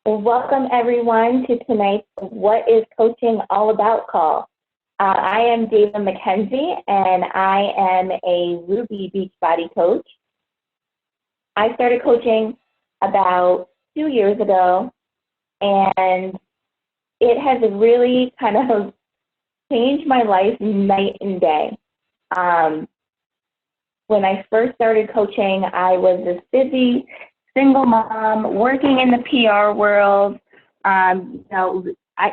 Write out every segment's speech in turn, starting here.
Welcome everyone to tonight's What is Coaching All About call. I am David McKenzie and I am a Ruby Beachbody coach. I started coaching about 2 years ago and it has really kind of changed my life night and day. When I first started coaching, I was this busy single mom working in the PR world.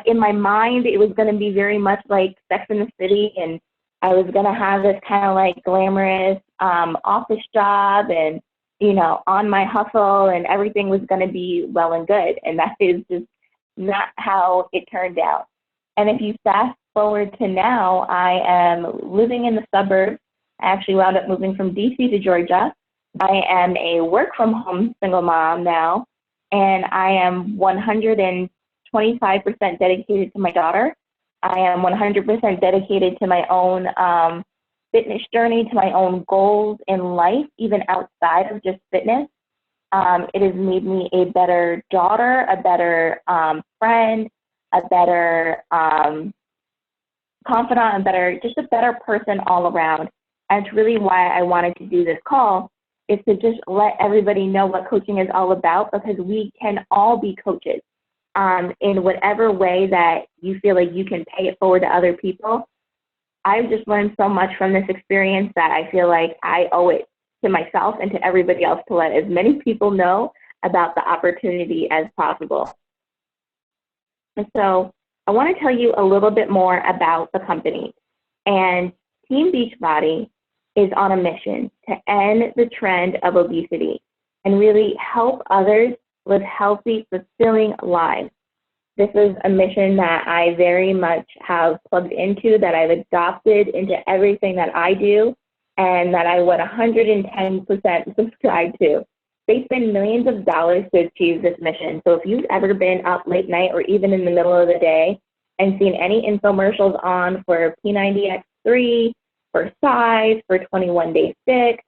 In my mind, it was going to be very much like Sex in the City, and I was going to have this kind of like glamorous office job and, on my hustle, and everything was going to be well and good. And that is just not how it turned out. And if you fast forward to now, I am living in the suburbs. I actually wound up moving from DC to Georgia. I am a work from home single mom now, and I am 125% dedicated to my daughter. I am 100% dedicated to my own fitness journey, to my own goals in life, even outside of just fitness. It has made me a better daughter, a better friend, a better confidant, just a better person all around. And it's really why I wanted to do this call, is to just let everybody know what coaching is all about, because we can all be coaches in whatever way that you feel like you can pay it forward to other people. I've just learned so much from this experience that I feel like I owe it to myself and to everybody else to let as many people know about the opportunity as possible. And so I want to tell you a little bit more about the company. And Team Beachbody is on a mission to end the trend of obesity and really help others live healthy, fulfilling lives. This is a mission that I very much have plugged into, that I've adopted into everything that I do, and that I would 110% subscribe to. They spend millions of dollars to achieve this mission. So if you've ever been up late night or even in the middle of the day and seen any infomercials on for P90X3, for Size, for 21 Day Fix,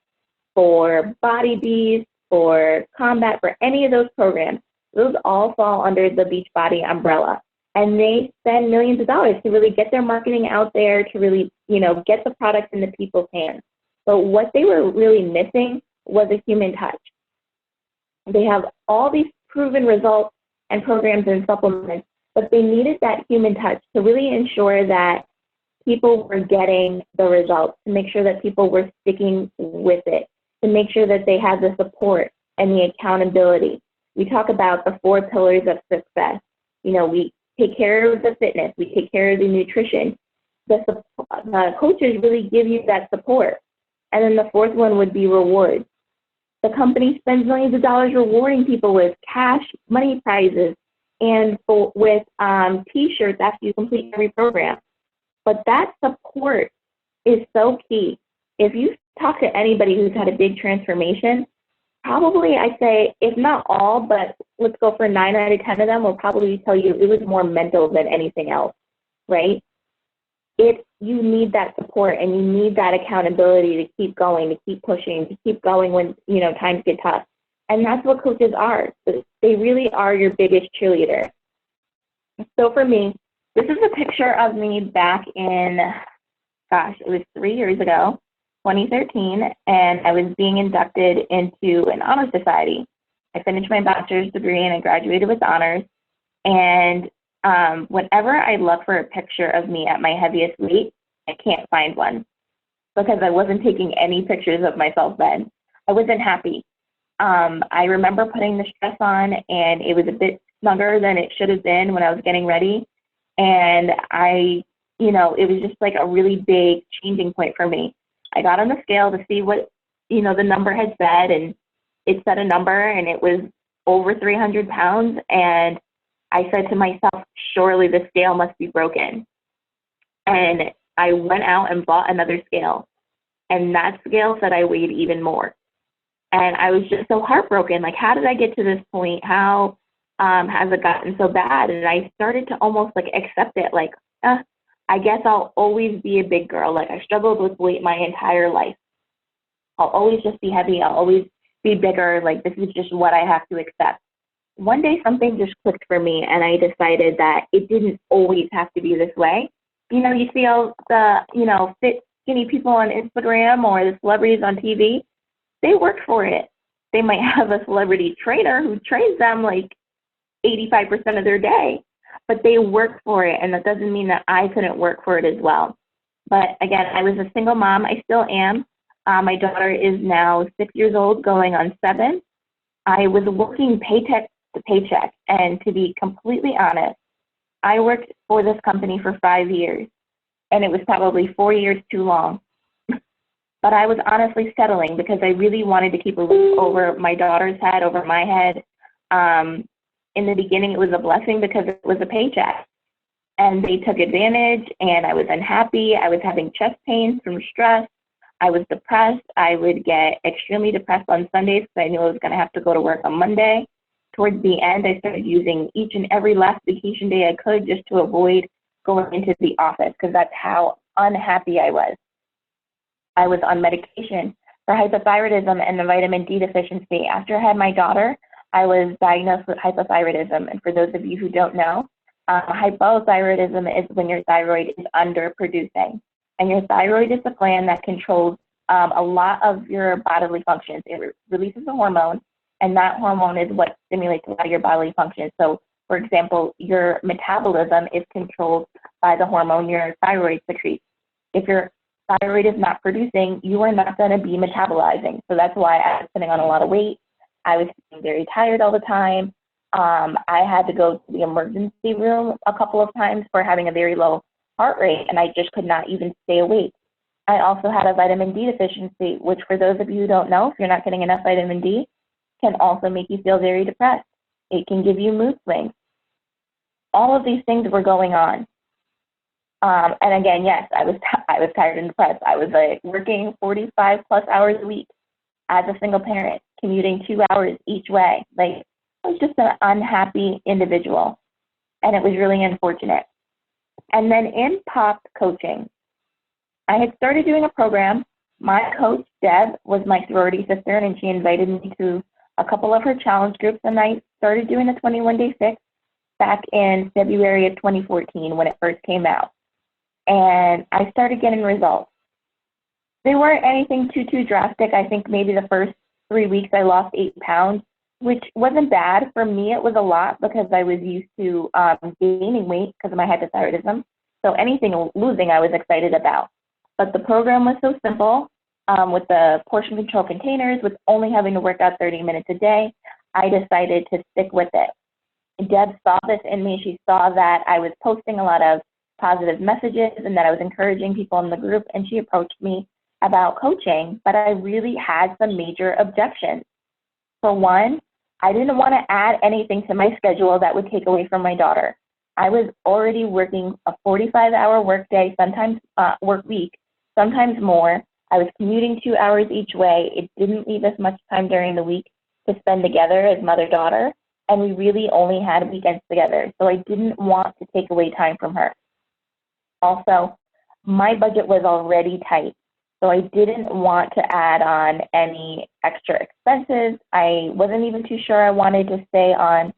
for Body Beast, for Combat, for any of those programs, those all fall under the Beachbody umbrella. And they spend millions of dollars to really get their marketing out there, to really, get the product into people's hands. But what they were really missing was a human touch. They have all these proven results and programs and supplements, but they needed that human touch to really ensure that people were getting the results, to make sure that people were sticking with it, to make sure that they had the support and the accountability. We talk about the 4 pillars of success. We take care of the fitness, we take care of the nutrition. The coaches really give you that support. And then the 4th one would be rewards. The company spends millions of dollars rewarding people with cash, money prizes, and with T-shirts after you complete every program. But that support is so key. If you talk to anybody who's had a big transformation, probably I say, if not all, but let's go for 9 out of 10 of them will probably tell you it was more mental than anything else, right? You need that support and you need that accountability to keep going, to keep pushing, to keep going when, times get tough. And that's what coaches are. They really are your biggest cheerleader. So for me, this is a picture of me back in, it was 3 years ago, 2013, and I was being inducted into an honor society. I finished my bachelor's degree and I graduated with honors. And whenever I look for a picture of me at my heaviest weight, I can't find one because I wasn't taking any pictures of myself then. I wasn't happy. I remember putting this dress on and it was a bit snugger than it should have been when I was getting ready. And it was just like a really big changing point for me. I got on the scale to see what, the number had said, and it said a number and it was over 300 pounds. And I said to myself, surely the scale must be broken. And I went out and bought another scale. And that scale said I weighed even more. And I was just so heartbroken. Like, how did I get to this point? How has it gotten so bad? And I started to almost like accept it. Like, I guess I'll always be a big girl. Like, I struggled with weight my entire life. I'll always just be heavy. I'll always be bigger. Like, this is just what I have to accept. one day something just clicked for me, and I decided that it didn't always have to be this way. You see all the, fit, skinny people on Instagram or the celebrities on TV, they work for it. They might have a celebrity trainer who trains them like 85% of their day, but they work for it. And that doesn't mean that I couldn't work for it as well. But again, I was a single mom. I still am. My daughter is now 6 years old, going on 7. I was working paycheck to paycheck. And to be completely honest, I worked for this company for 5 years, and it was probably 4 years too long. But I was honestly settling because I really wanted to keep a roof over my daughter's head, over my head. In the beginning, it was a blessing because it was a paycheck. And they took advantage, and I was unhappy. I was having chest pains from stress. I was depressed. I would get extremely depressed on Sundays because I knew I was going to have to go to work on Monday. Towards the end, I started using each and every last vacation day I could just to avoid going into the office because that's how unhappy I was. I was on medication for hypothyroidism and a vitamin D deficiency. After I had my daughter, I was diagnosed with hypothyroidism. And for those of you who don't know, hypothyroidism is when your thyroid is underproducing. And your thyroid is the gland that controls a lot of your bodily functions. It releases a hormone, and that hormone is what stimulates a lot of your bodily functions. So, for example, your metabolism is controlled by the hormone your thyroid secretes. If your thyroid is not producing, you are not going to be metabolizing. So that's why I was putting on a lot of weight. I was very tired all the time. I had to go to the emergency room a couple of times for having a very low heart rate, and I just could not even stay awake. I also had a vitamin D deficiency, which for those of you who don't know, if you're not getting enough vitamin D, can also make you feel very depressed. It can give you mood swings. All of these things were going on. And again, yes, I was tired and depressed. I was working 45 plus hours a week as a single parent, commuting 2 hours each way. I was just an unhappy individual, and it was really unfortunate. And then in popped coaching. I had started doing a program. My coach, Deb, was my sorority sister, and she invited me to a couple of her challenge groups, and I started doing the 21-day fix back in February of 2014 when it first came out. And I started getting results. They weren't anything too drastic. I think maybe the first 3 weeks I lost 8 pounds, which wasn't bad. For me, it was a lot because I was used to gaining weight because of my hypothyroidism. So anything losing, I was excited about. But the program was so simple with the portion control containers, with only having to work out 30 minutes a day, I decided to stick with it. Deb saw this in me. She saw that I was posting a lot of positive messages and that I was encouraging people in the group, and she approached me about coaching, but I really had some major objections. For one, I didn't want to add anything to my schedule that would take away from my daughter. I was already working a 45-hour workday, sometimes work week, sometimes more. I was commuting 2 hours each way. It didn't leave us much time during the week to spend together as mother-daughter, and we really only had weekends together. So I didn't want to take away time from her. Also, my budget was already tight, so I didn't want to add on any extra expenses. I wasn't even too sure I wanted to stay on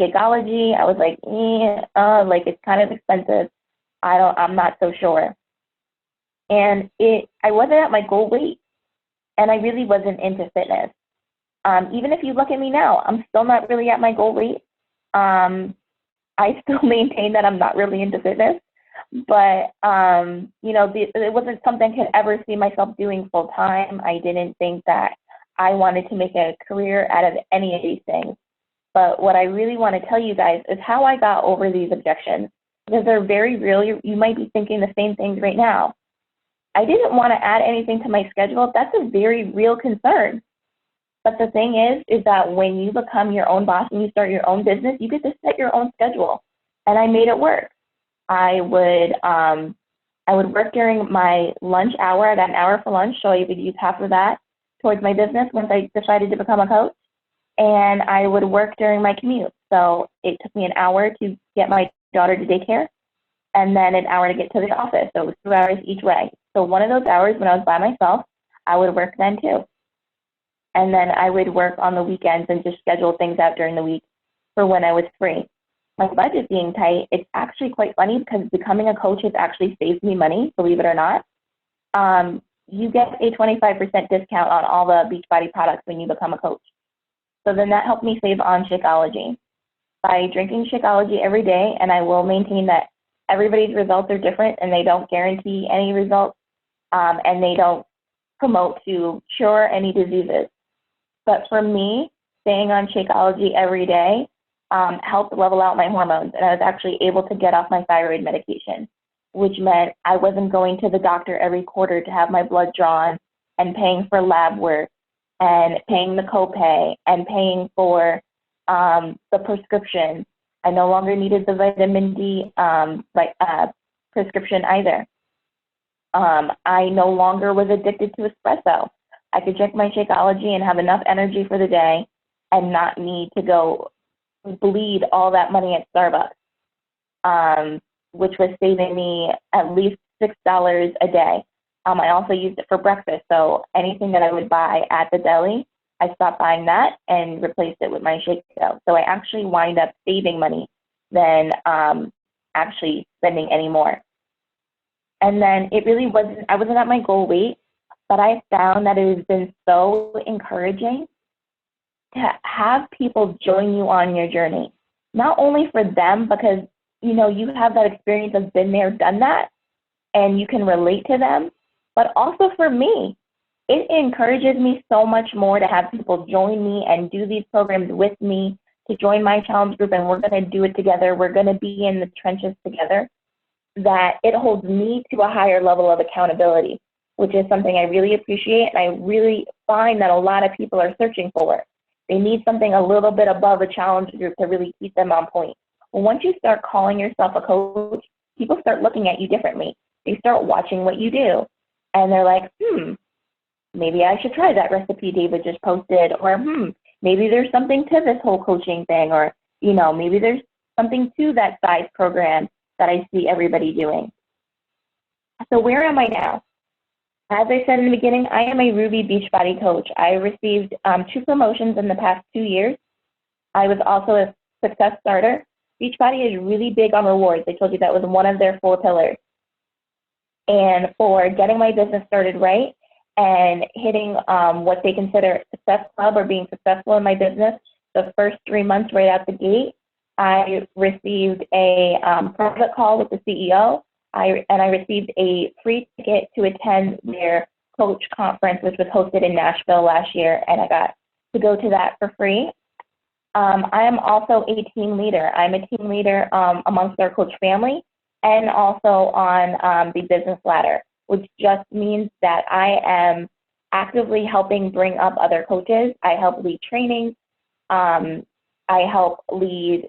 Shakeology. I was like, it's kind of expensive. I'm not so sure. And I wasn't at my goal weight, and I really wasn't into fitness. Even if you look at me now, I'm still not really at my goal weight. I still maintain that I'm not really into fitness, but it wasn't something I could ever see myself doing full time. I didn't think that I wanted to make a career out of any of these things. But what I really want to tell you guys is how I got over these objections, because they're very real. You might be thinking the same things right now. I didn't want to add anything to my schedule. That's a very real concern. But the thing is that when you become your own boss and you start your own business, you get to set your own schedule. And I made it work. I would work during my lunch hour. I got an hour for lunch, so I would use half of that towards my business once I decided to become a coach. And I would work during my commute. So it took me an hour to get my daughter to daycare, and then an hour to get to the office. So it was 2 hours each way. So one of those hours when I was by myself, I would work then too. And then I would work on the weekends and just schedule things out during the week. for when I was free. My budget being tight, it's actually quite funny because becoming a coach has actually saved me money, believe it or not. You get a 25% discount on all the Beachbody products when you become a coach. So then that helped me save on Shakeology. By drinking Shakeology every day, and I will maintain that everybody's results are different and they don't guarantee any results, and they don't promote to cure any diseases. But for me, staying on Shakeology every day helped level out my hormones, and I was actually able to get off my thyroid medication, which meant I wasn't going to the doctor every quarter to have my blood drawn and paying for lab work and paying the copay and paying for the prescription. I no longer needed the vitamin D prescription either. I no longer was addicted to espresso. I could drink my Shakeology and have enough energy for the day and not need to go bleed all that money at Starbucks, which was saving me at least $6 a day. I also used it for breakfast, so anything that I would buy at the deli, I stopped buying that and replaced it with my shake dough. So I actually wind up saving money than actually spending any more. And then it really wasn't, I wasn't at my goal weight, but I found that it has been so encouraging to have people join you on your journey. Not only for them, because you know you have that experience of been there, done that, and you can relate to them, but also for me. It encourages me so much more to have people join me and do these programs with me, to join my challenge group, and we're going to do it together. We're going to be in the trenches together, that it holds me to a higher level of accountability, which is something I really appreciate, and I really find that a lot of people are searching for. They need something a little bit above a challenge group to really keep them on point. Well, once you start calling yourself a coach, people start looking at you differently. They start watching what you do, and they're like, maybe I should try that recipe David just posted, or maybe there's something to this whole coaching thing, or, you know, maybe there's something to that size program that I see everybody doing. So where am I now? As I said in the beginning, I am a Ruby Beachbody coach. I received 2 promotions in the past 2 years. I was also a success starter. Beachbody is really big on rewards. I told you that was one of their 4 pillars. And for getting my business started right, and hitting what they consider a success club, or being successful in my business, the first 3 months right out the gate, I received a private call with the CEO, and I received a free ticket to attend their coach conference, which was hosted in Nashville last year, and I got to go to that for free. I am also a team leader. I'm a team leader amongst our coach family, and also on the business ladder, which just means that I am actively helping bring up other coaches. I help lead trainings. I help lead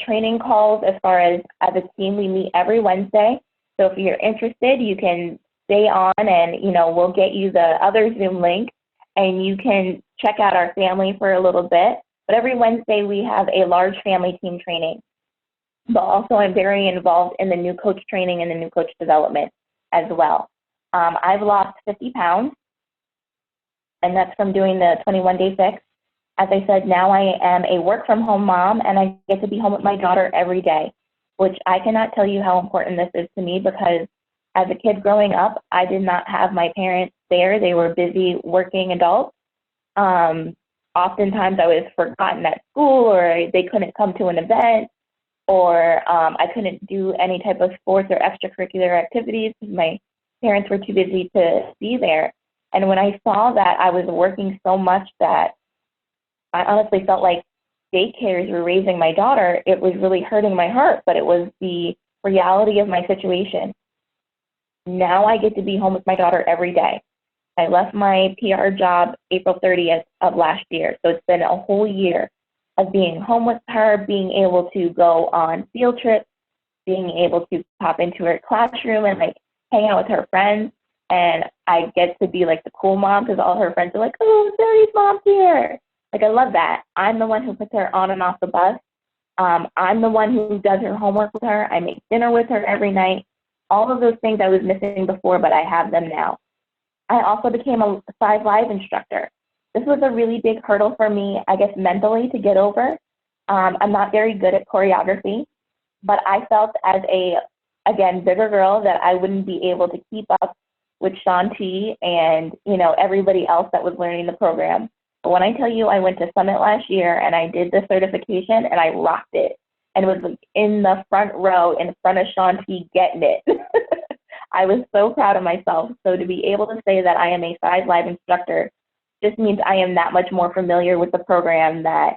training calls. As far as a team, we meet every Wednesday. So if you're interested, you can stay on, and we'll get you the other Zoom link, and you can check out our family for a little bit. But every Wednesday we have a large family team training. But also I'm very involved in the new coach training and the new coach development as well. I've lost 50 pounds, and that's from doing the 21-day fix. As I said, now I am a work-from-home mom, and I get to be home with my daughter every day, which I cannot tell you how important this is to me, because as a kid growing up, I did not have my parents there. They were busy working adults. Oftentimes I was forgotten at school, or they couldn't come to an event, or I couldn't do any type of sports or extracurricular activities because my parents were too busy to be there. And when I saw that I was working so much that I honestly felt like daycares were raising my daughter, it was really hurting my heart, but it was the reality of my situation. Now I get to be home with my daughter every day. I left my PR job April 30th of last year, so it's been a whole year of being home with her, being able to go on field trips, being able to pop into her classroom and hang out with her friends. And I get to be the cool mom, because all her friends are like, oh, Zoe's mom's here. I love that. I'm the one who puts her on and off the bus. I'm the one who does her homework with her. I make dinner with her every night. All of those things I was missing before, but I have them now. I also became a 5 Live instructor. This was a really big hurdle for me, I guess, mentally to get over, I'm not very good at choreography, but I felt as a, again, bigger girl that I wouldn't be able to keep up with Shaun T and, you know, everybody else that was learning the program. But when I tell you I went to Summit last year and I did the certification and I rocked it and was in the front row in front of Shaun T getting it. I was so proud of myself. So to be able to say that I am a 5 Live instructor just means I am that much more familiar with the program, that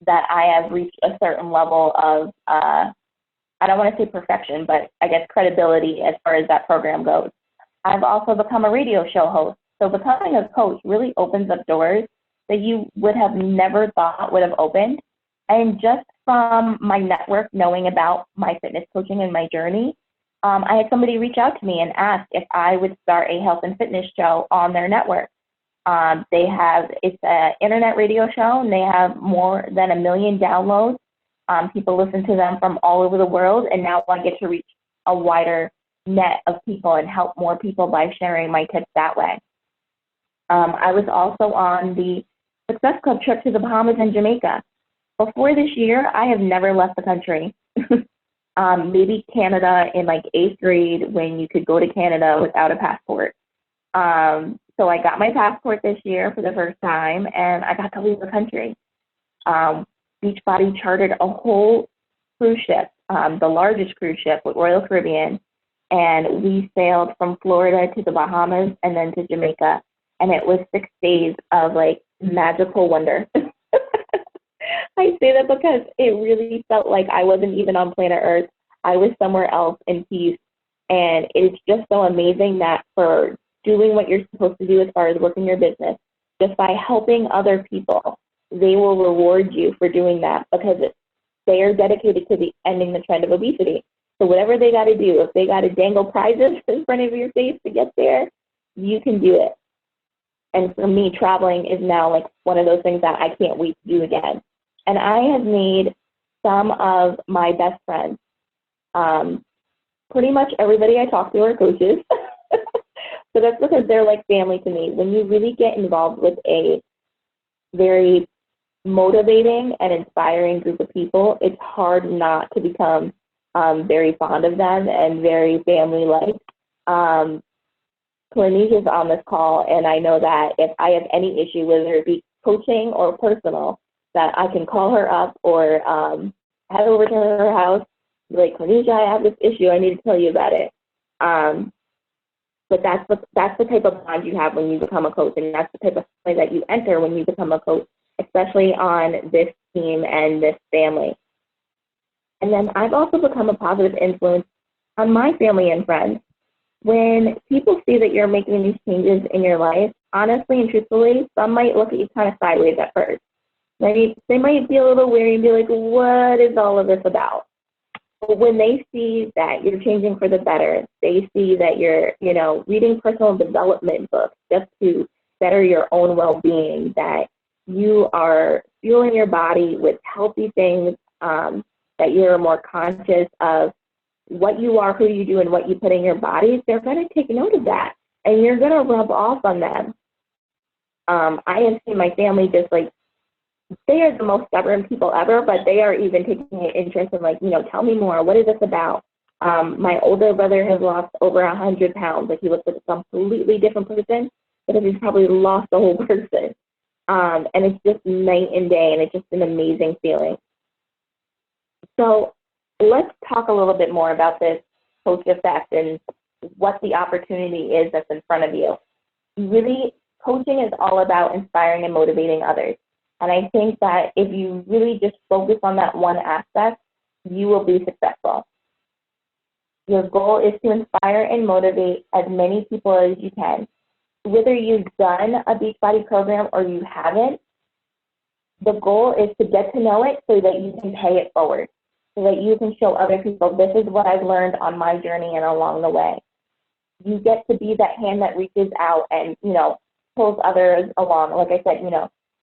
that I have reached a certain level of, I don't want to say perfection, but I guess credibility as far as that program goes. I've also become a radio show host. So becoming a coach really opens up doors that you would have never thought would have opened. And just from my network knowing about my fitness coaching and my journey, I had somebody reach out to me and ask if I would start a health and fitness show on their network. It's an internet radio show, and they have more than 1 million downloads. People listen to them from all over the world, and now I get to reach a wider net of people and help more people by sharing my tips that way. I was also on the Success Club trip to the Bahamas and Jamaica. Before this year, I have never left the country. Maybe Canada in like 8th grade when you could go to Canada without a passport. So I got my passport this year for the first time, and I got to leave the country. Beachbody chartered a whole cruise ship, the largest cruise ship with Royal Caribbean, and we sailed from Florida to the Bahamas and then to Jamaica, and it was 6 days of like magical wonder. I say that because it really felt like I wasn't even on planet Earth. I was somewhere else in peace, and it's just so amazing that for doing what you're supposed to do as far as working your business, just by helping other people, they will reward you for doing that because they are dedicated to ending the trend of obesity. So whatever they got to do, if they got to dangle prizes in front of your face to get there, you can do it. And for me, traveling is now like one of those things that I can't wait to do again. And I have made some of my best friends. Pretty much everybody I talk to are coaches. So that's because they're like family to me. When you really get involved with a very motivating and inspiring group of people, it's hard not to become very fond of them and very family-like. Cornelia's on this call, and I know that if I have any issue, whether it be coaching or personal, that I can call her up or head over to her house, be like, Cornelia, I have this issue, I need to tell you about it. But that's the type of bond you have when you become a coach, and that's the type of family that you enter when you become a coach, especially on this team and this family. And then I've also become a positive influence on my family and friends. When people see that you're making these changes in your life, honestly and truthfully, some might look at you kind of sideways at first. They might be a little weary and be like, what is all of this about? But when they see that you're changing for the better, they see that you're, reading personal development books just to better your own well-being, that you are fueling your body with healthy things, that you're more conscious of what you are, who you do, and what you put in your body, they're going to take note of that, and you're going to rub off on them. I have seen my family just like, they are the most stubborn people ever, but they are even taking an interest in tell me more. What is this about? My older brother has lost over 100 pounds. Like, he looks like a completely different person, but he's probably lost the whole person. And it's just night and day, and it's just an amazing feeling. So let's talk a little bit more about this coach effect and what the opportunity is that's in front of you. Really, coaching is all about inspiring and motivating others. And I think that if you really just focus on that one aspect, you will be successful. Your goal is to inspire and motivate as many people as you can. Whether you've done a Beachbody program or you haven't, the goal is to get to know it so that you can pay it forward, so that you can show other people, this is what I've learned on my journey and along the way. You get to be that hand that reaches out and, pulls others along. Like I said,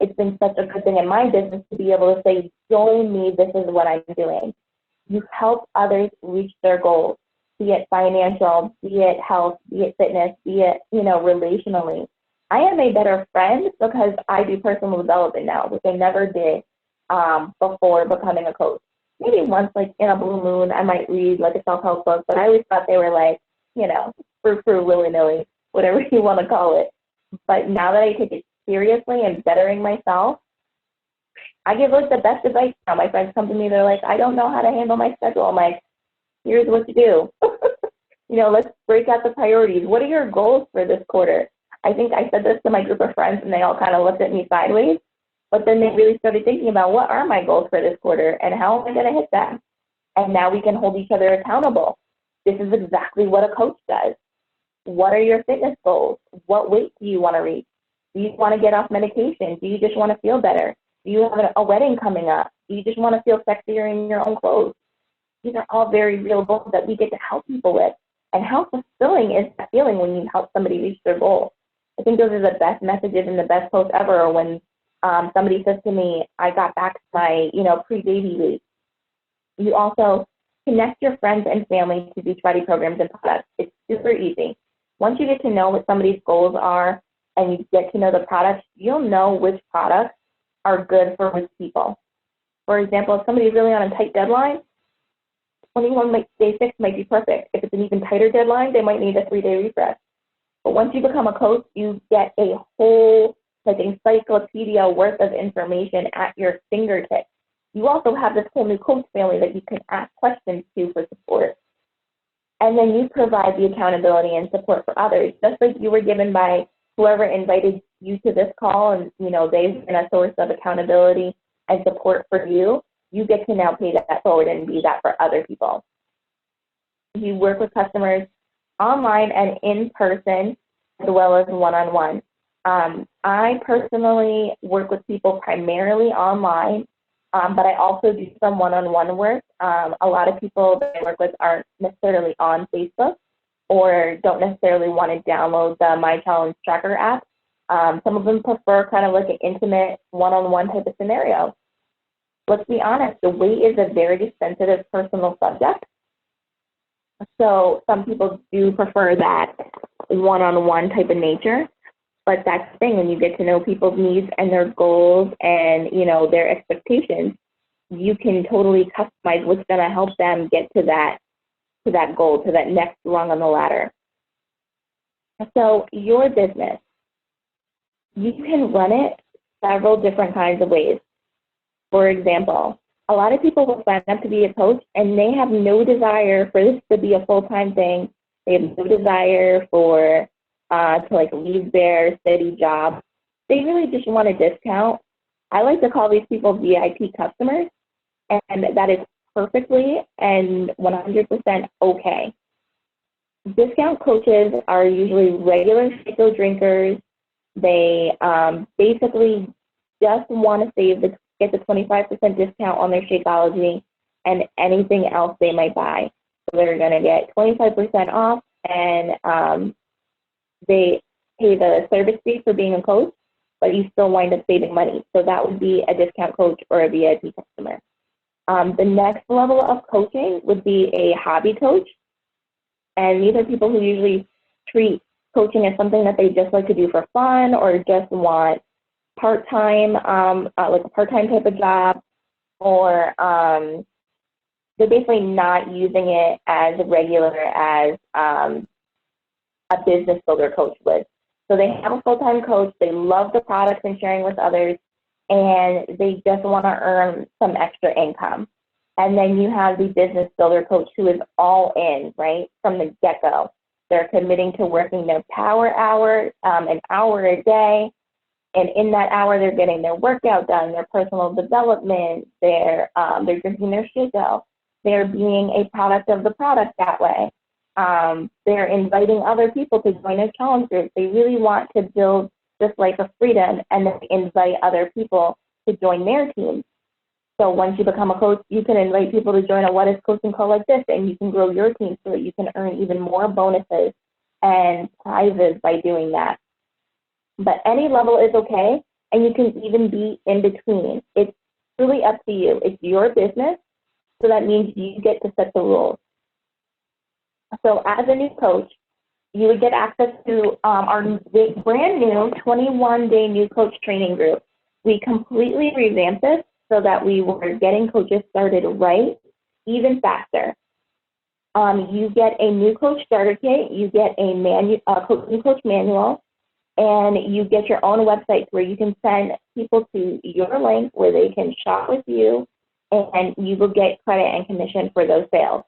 it's been such a good thing in my business to be able to say, join me, this is what I'm doing. You help others reach their goals, be it financial, be it health, be it fitness, be it, relationally. I am a better friend because I do personal development now, which I never did before becoming a coach. Maybe once, like in a blue moon, I might read like a self-help book, but I always thought they were like, for willy-nilly, whatever you want to call it. But now that I take it seriously and bettering myself, I give like the best advice now. My friends come to me, they're like, I don't know how to handle my schedule. I'm like, here's what to do. Let's break out the priorities. What are your goals for this quarter? I think I said this to my group of friends and they all kind of looked at me sideways, but then they really started thinking about what are my goals for this quarter and how am I going to hit them? And now we can hold each other accountable. This is exactly what a coach does. What are your fitness goals? What weight do you want to reach? Do you want to get off medication? Do you just want to feel better? Do you have a wedding coming up? Do you just want to feel sexier in your own clothes? These are all very real goals that we get to help people with. And how fulfilling is that feeling when you help somebody reach their goal? I think those are the best messages and the best posts ever when somebody says to me, I got back to my, pre-baby weight. You also connect your friends and family to Beachbody programs and products. It's super easy. Once you get to know what somebody's goals are and you get to know the products, you'll know which products are good for which people. For example, if somebody's really on a tight deadline, day 6 might be perfect. If it's an even tighter deadline, they might need a 3-day refresh. But once you become a coach, you get a whole encyclopedia worth of information at your fingertips. You also have this whole new coach family that you can ask questions to for support. And then you provide the accountability and support for others, just like you were given by whoever invited you to this call, and they've been a source of accountability and support for you. You get to now pay that forward and be that for other people. You work with customers online and in person, as well as one-on-one. I personally work with people primarily online, but I also do some one-on-one work. A lot of people that I work with aren't necessarily on Facebook or don't necessarily want to download the My Challenge Tracker app. Some of them prefer kind of like an intimate one-on-one type of scenario. Let's be honest, the weight is a very sensitive personal subject. So some people do prefer that one-on-one type of nature. But that's the thing, when you get to know people's needs and their goals and, their expectations, you can totally customize what's going to help them get to that goal, to that next rung on the ladder. So your business, you can run it several different kinds of ways. For example, a lot of people will sign up to be a coach and they have no desire for this to be a full-time thing. They have no desire for to leave their steady job. They really just want a discount. I like to call these people VIP customers, and that is perfectly and 100% okay. Discount coaches are usually regular Shaco drinkers. They basically just want to get the 25% discount on their Shakeology and anything else they might buy. So they're going to get 25% off, and they pay the service fee for being a coach, but you still wind up saving money. So that would be a discount coach or a VIP customer. The next level of coaching would be a hobby coach. And these are people who usually treat coaching as something that they just like to do for fun or just want part-time, like a part-time type of job, or they're basically not using it as regular as a business builder coach would. So they have a full-time coach, they love the products and sharing with others, and they just want to earn some extra income. And then you have the business builder coach who is all in, right, from the get-go. They're committing to working their power hour, an hour a day, and in that hour they're getting their workout done, their personal development, they're drinking their Shaco, they're being a product of the product that way. They're inviting other people to join their challenge groups. They really want to build this life of freedom and then invite other people to join their team. So once you become a coach, you can invite people to join a What is Coaching call like this, and you can grow your team so that you can earn even more bonuses and prizes by doing that. But any level is okay, and you can even be in between. It's really up to you. It's your business, so that means you get to set the rules. So as a new coach, you would get access to our brand new 21-day new coach training group. We completely revamped this. so that we were getting coaches started right even faster. You get a new coach starter kit, you get a new coach manual, and you get your own website where you can send people to your link where they can shop with you, and you will get credit and commission for those sales.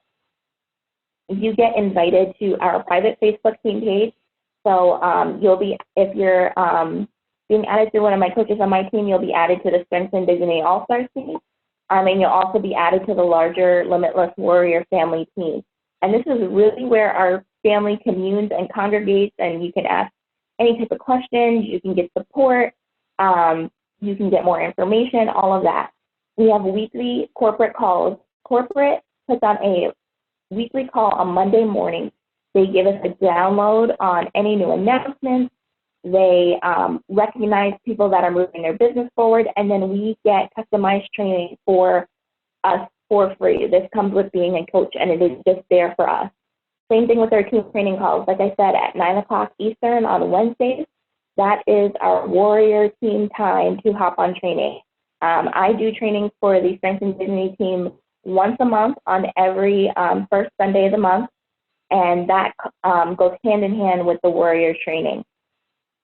You get invited to our private Facebook team page. So you'll be, if you're being added to one of my coaches on my team, you'll be added to the Strength and Dignity All-Stars team. And you'll also be added to the larger Limitless Warrior family team. And this is really where our family communes and congregates, and you can ask any type of questions, you can get support, you can get more information, all of that. We have weekly corporate calls. Corporate puts on a weekly call on Monday morning. They give us a download on any new announcements. They recognize people that are moving their business forward, and then we get customized training for us for free. This comes with being a coach, and it is just there for us. Same thing with our team training calls. Like I said, at 9 o'clock Eastern on Wednesdays, that is our warrior team time to hop on training. I do training for the Strength and Dignity team once a month on every first Sunday of the month, and that goes hand in hand with the warrior training.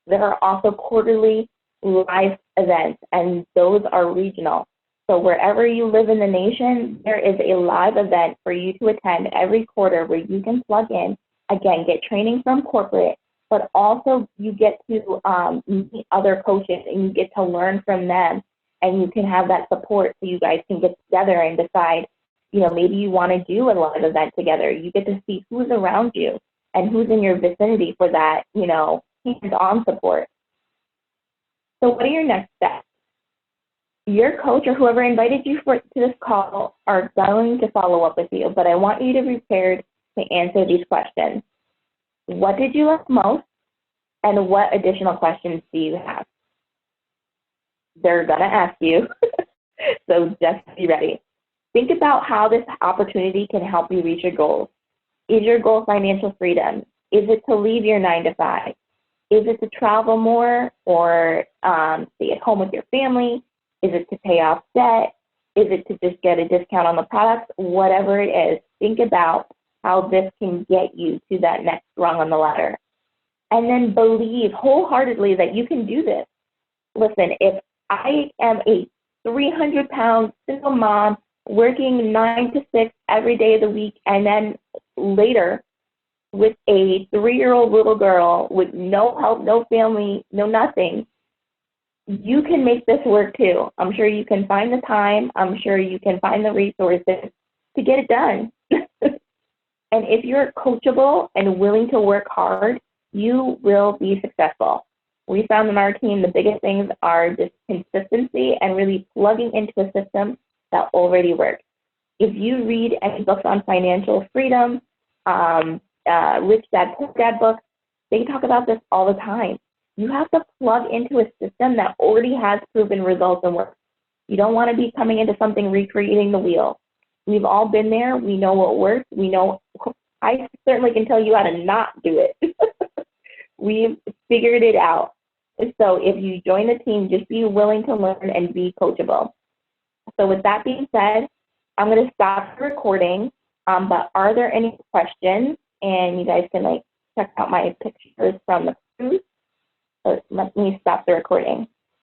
There are also quarterly live events, and those are regional. So wherever you live in the nation, there is a live event for you to attend every quarter where you can plug in, again, get training from corporate, but also you get to meet other coaches and you get to learn from them, and you can have that support so you guys can get together and decide, you know, maybe you want to do a live event together. You get to see who's around you and who's in your vicinity for that, you know, hands-on support. So what are your next steps? Your coach or whoever invited you to this call are going to follow up with you, but I want you to be prepared to answer these questions. What did you like most, and what additional questions do you have? They're going to ask you, so just be ready. Think about how this opportunity can help you reach your goals. Is your goal financial freedom? Is it to leave your 9 to 5? Is it to travel more or stay at home with your family? Is it to pay off debt? Is it to just get a discount on the products? Whatever it is, think about how this can get you to that next rung on the ladder. And then believe wholeheartedly that you can do this. Listen, if I am a 300-pound single mom working 9 to 6 every day of the week, and then later with a 3-year-old little girl with no help, no family, no nothing, you can make this work too. I'm sure you can find the time. I'm sure you can find the resources to get it done. And if you're coachable and willing to work hard, you will be successful. We found in our team the biggest things are just consistency and really plugging into a system that already works. If you read any books on financial freedom, Rich Dad, Poor Dad books, they talk about this all the time. You have to plug into a system that already has proven results and works. You don't want to be coming into something recreating the wheel. We've all been there. We know what works. We know, I certainly can tell you how to not do it. We've figured it out. So if you join the team, just be willing to learn and be coachable. So with that being said, I'm going to stop the recording, but are there any questions? And you guys can check out my pictures from the cruise. So let me stop the recording.